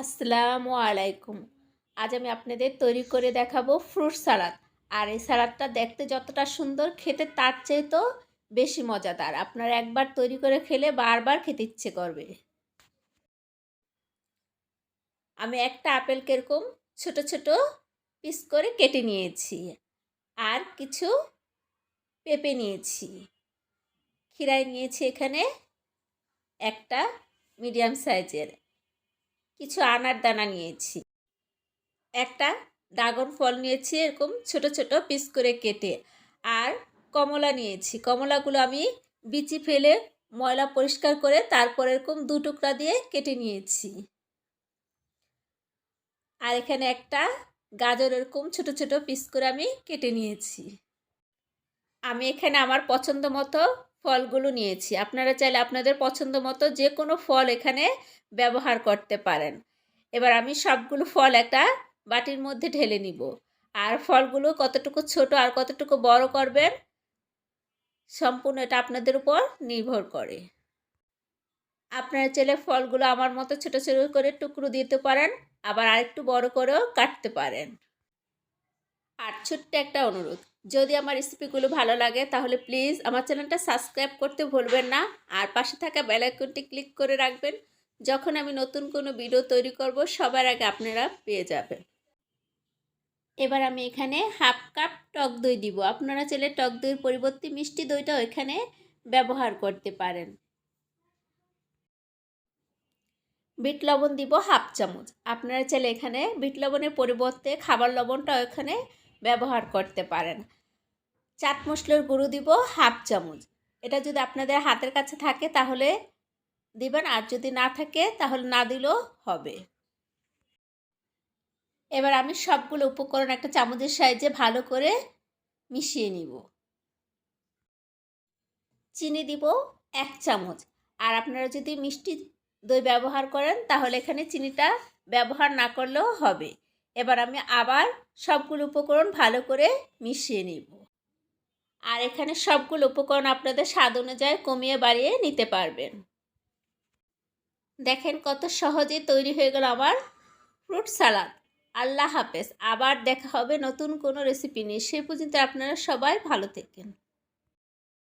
আসসালামু আলাইকুম। আজ আমি আপনাদের তৈরি করে দেখাবো ফ্রুট সালাদ। আর এই সালাদটা দেখতে যতটা সুন্দর, খেতে তার চাইতেও বেশি মজাদার। আপনারা একবার তৈরি করে খেলে বারবার খেতে ইচ্ছে করবে। আমি একটা আপেলকে এরকম ছোট ছোট পিস করে কেটে নিয়েছি। আর কিছু পেঁপে নিয়েছি। খিরাই নিয়েছি এখানে একটা মিডিয়াম সাইজের। কিছু আনার দানা নিয়েছি। একটা ড্রাগন ফল নিয়েছি এরকম ছোট ছোট পিস করে কেটে। আর কমলা নিয়েছি। কমলাগুলো আমি বিচি ফেলে ময়লা পরিষ্কার করে তারপর এরকম দু টুকরা দিয়ে কেটে নিয়েছি। আর এখানে একটা গাজর এরকম ছোট ছোট পিস করে আমি কেটে নিয়েছি। আমি এখানে আমার পছন্দ মতো ফলগুলো নিয়েছি। আপনারা চাইলে আপনাদের পছন্দ মতো যে কোনো ফল এখানে ব্যবহার করতে পারেন। এবার আমি সবগুলো ফল একটা বাটির মধ্যে ঢেলে নিব। আর ফলগুলো কতটুকু ছোট আর কতটুকু বড় করবেন সম্পূর্ণ এটা আপনাদের উপর নির্ভর করে। আপনারা চাইলে ফলগুলো আমার মতো ছোট ছোট করে টুকরো দিতে পারেন, আবার আরেকটু বড় করেও কাটতে পারেন। আর ছোট্ট একটা অনুরোধ, যদি আমার রেসিপিগুলো ভালো লাগে তাহলে প্লিজ আমার চ্যানেলটা সাবস্ক্রাইব করতে ভুলবেন না। আর পাশে থাকা বেল আইকনটি ক্লিক করে রাখবেন। যখন আমি নতুন কোনো ভিডিও তৈরি করব সবার আগে আপনারা পেয়ে যাবেন। এবার আমি এখানে হাফ কাপ টক দই দিব। আপনারা চাইলে টক দইয়ের পরিবর্তে মিষ্টি দইটাও এখানে ব্যবহার করতে পারেন। বিট লবণ দিব হাফ চামচ। আপনারা চাইলে এখানে বিট লবণের পরিবর্তে খাবার লবণটাও এখানে ব্যবহার করতে পারেন। চাট মশলার গুঁড়ো দিব হাফ চামচ। এটা যদি আপনাদের হাতের কাছে থাকে তাহলে দিবেন, আর যদি না থাকে তাহলে না দিলেও হবে। এবার আমি সবগুলো উপকরণ একটা চামচের সাহায্যে ভালো করে মিশিয়ে নিব। চিনি দিব 1 চামচ। আর আপনারা যদি মিষ্টি দই ব্যবহার করেন তাহলে এখানে চিনিটা ব্যবহার না করলেও হবে। এবার আমি আবার সবগুলো উপকরণ ভালো করে মিশিয়ে নিব। আর এখানে সবগুলো উপকরণ আপনাদের স্বাদ অনুযায়ী কমিয়ে বাড়িয়ে নিতে পারবেন। দেখেন কত সহজে তৈরি হয়ে গেল আমার ফ্রুট সালাদ। আল্লাহ হাফেজ। আবার দেখা হবে নতুন কোনো রেসিপি নিয়ে। সে পর্যন্ত আপনারা সবাই ভালো থাকেন।